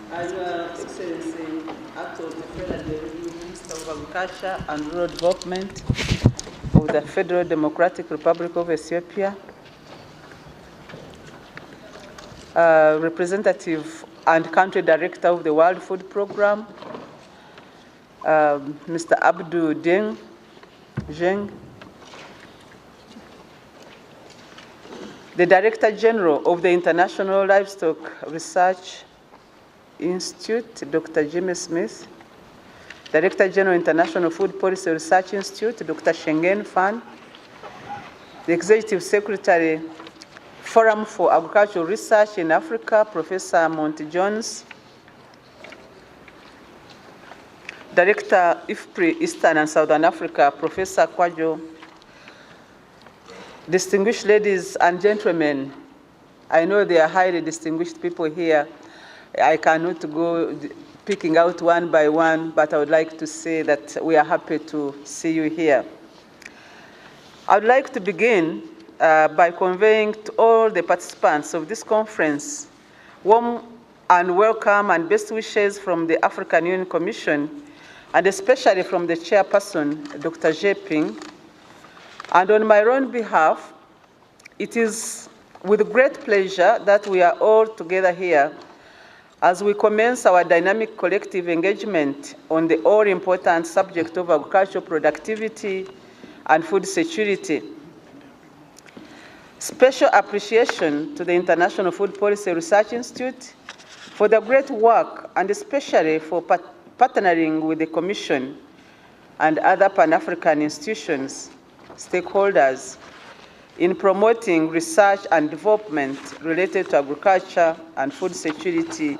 Your Excellency, Act of the Federal Minister of Agriculture and Rural Development of the Federal Democratic Republic of Ethiopia, Representative and Country Director of the World Food Programme, Mr. Abdul Zheng, the Director General of the International Livestock Research Institute, Dr. Jimmy Smith, Director General, International Food Policy Research Institute, Dr. Schengen Fan, the Executive Secretary, Forum for Agricultural Research in Africa, Professor Monty Jones, Director, IFPRI, Eastern and Southern Africa, Professor Kwajo, distinguished ladies and gentlemen, I know they are highly distinguished people here. I cannot go picking out one by one, but I would like to say that we are happy to see you here. I would like to begin by conveying to all the participants of this conference warm and welcome and best wishes from the African Union Commission, and especially from the chairperson, Dr. Jeping. And on my own behalf, it is with great pleasure that we are all together here as we commence our dynamic collective engagement on the all-important subject of agricultural productivity and food security. Special appreciation to the International Food Policy Research Institute for the great work, and especially for partnering with the Commission and other Pan-African institutions, stakeholders, in promoting research and development related to agriculture and food security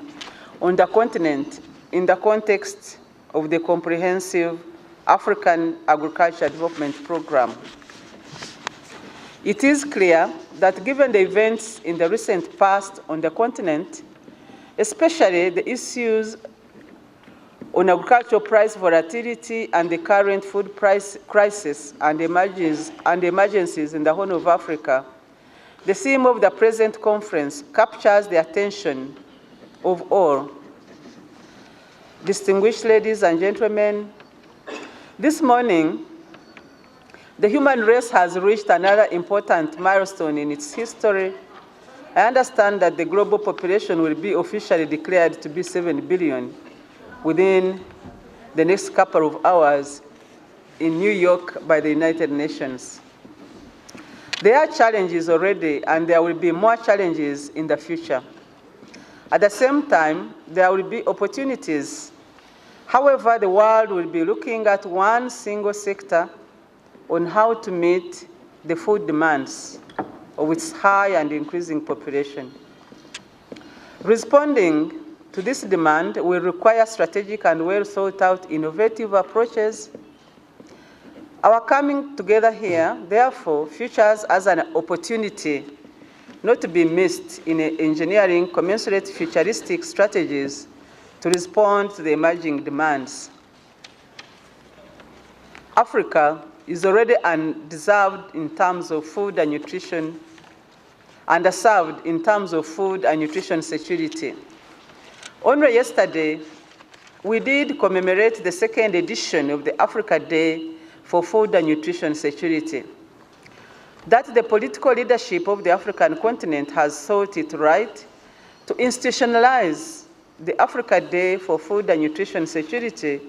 on the continent in the context of the comprehensive African Agriculture Development Program. It is clear that given the events in the recent past on the continent, especially the issues on agricultural price volatility and the current food price crisis and emergencies in the Horn of Africa, the theme of the present conference captures the attention of all. Distinguished ladies and gentlemen, this morning, the human race has reached another important milestone in its history. I understand that the global population will be officially declared to be 7 billion within the next couple of hours in New York by the United Nations. There are challenges already, and there will be more challenges in the future. At the same time, there will be opportunities. However, the world will be looking at one single sector on how to meet the food demands of its high and increasing population. Responding to this demand will require strategic and well-thought-out innovative approaches. Our coming together here, therefore, features as an opportunity not to be missed in engineering commensurate futuristic strategies to respond to the emerging demands. Africa is already undeserved in terms of food and nutrition, underserved in terms of food and nutrition security. Only yesterday, we did commemorate the second edition of the Africa Day for Food and Nutrition Security. That the political leadership of the African continent has thought it right to institutionalize the Africa Day for Food and Nutrition Security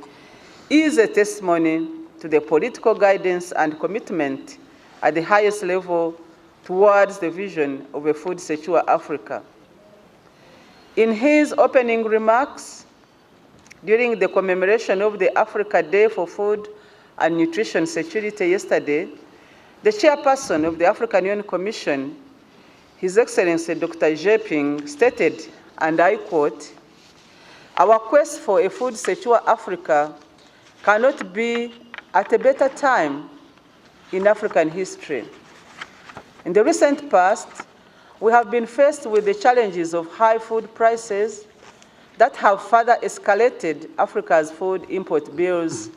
is a testimony to the political guidance and commitment at the highest level towards the vision of a food secure Africa. In his opening remarks during the commemoration of the Africa Day for Food and Nutrition Security yesterday, the chairperson of the African Union Commission, His Excellency Dr. Jeping, stated, and I quote, "Our quest for a food secure Africa cannot be at a better time in African history. In the recent past, we have been faced with the challenges of high food prices that have further escalated Africa's food import bills,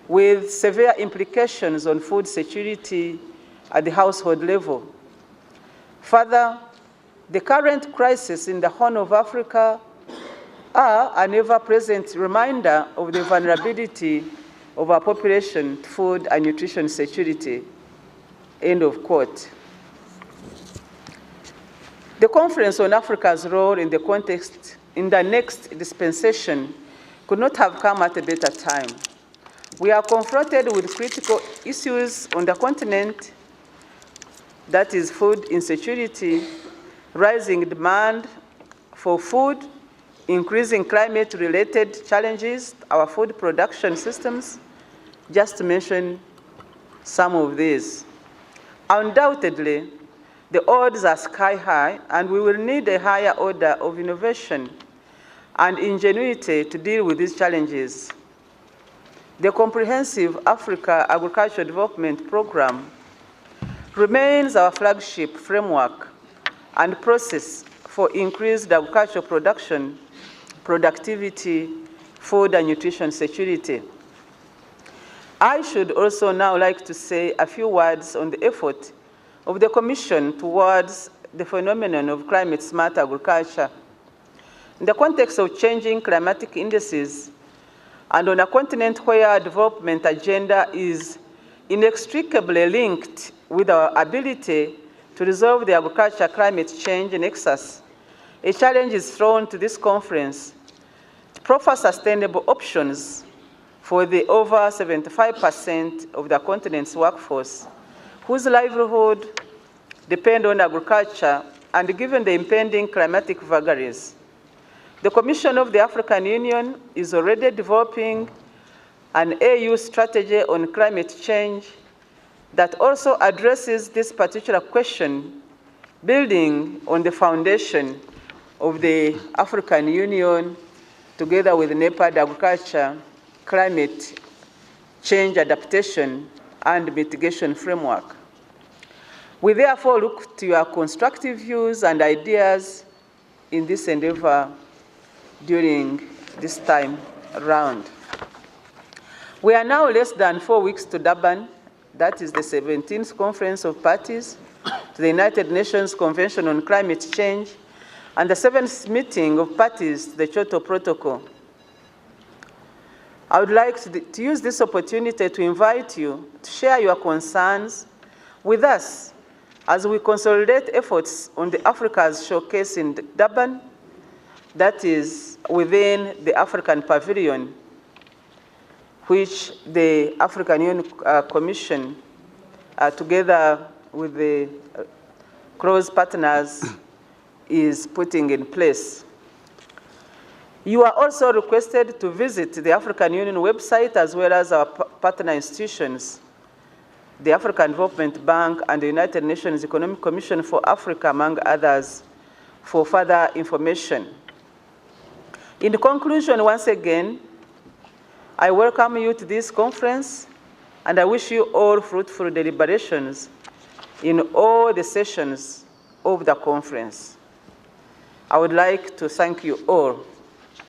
with severe implications on food security at the household level. Further, the current crisis in the Horn of Africa are an ever-present reminder of the vulnerability of our population to food and nutrition security. End of quote. The Conference on Africa's role in the next dispensation could not have come at a better time. We are confronted with critical issues on the continent, that is food insecurity, rising demand for food, increasing climate-related challenges, our food production systems, just to mention some of these. Undoubtedly, the odds are sky high, and we will need a higher order of innovation and ingenuity to deal with these challenges. The Comprehensive Africa Agricultural Development Program remains our flagship framework and process for increased agricultural production, productivity, food and nutrition security. I should also now like to say a few words on the effort of the Commission towards the phenomenon of climate-smart agriculture. In the context of changing climatic indices, and on a continent where our development agenda is inextricably linked with our ability to resolve the agriculture climate change nexus, a challenge is thrown to this conference to proffer sustainable options for the over 75% of the continent's workforce whose livelihood depend on agriculture, and given the impending climatic vagaries. The Commission of the African Union is already developing an AU strategy on climate change that also addresses this particular question, building on the foundation of the African Union together with NEPAD Agriculture, Climate Change Adaptation and Mitigation Framework. We therefore look to your constructive views and ideas in this endeavor during this time round. We are now less than 4 weeks to Durban, that is the 17th Conference of Parties to the United Nations Convention on Climate Change and the 7th meeting of parties to the Kyoto Protocol. I would like to use this opportunity to invite you to share your concerns with us as we consolidate efforts on the Africa's Showcase in Durban, that is within the African Pavilion, which the African Union Commission, together with the close partners, is putting in place. You are also requested to visit the African Union website as well as our partner institutions, the African Development Bank and the United Nations Economic Commission for Africa, among others, for further information. In conclusion, once again, I welcome you to this conference, and I wish you all fruitful deliberations in all the sessions of the conference. I would like to thank you all.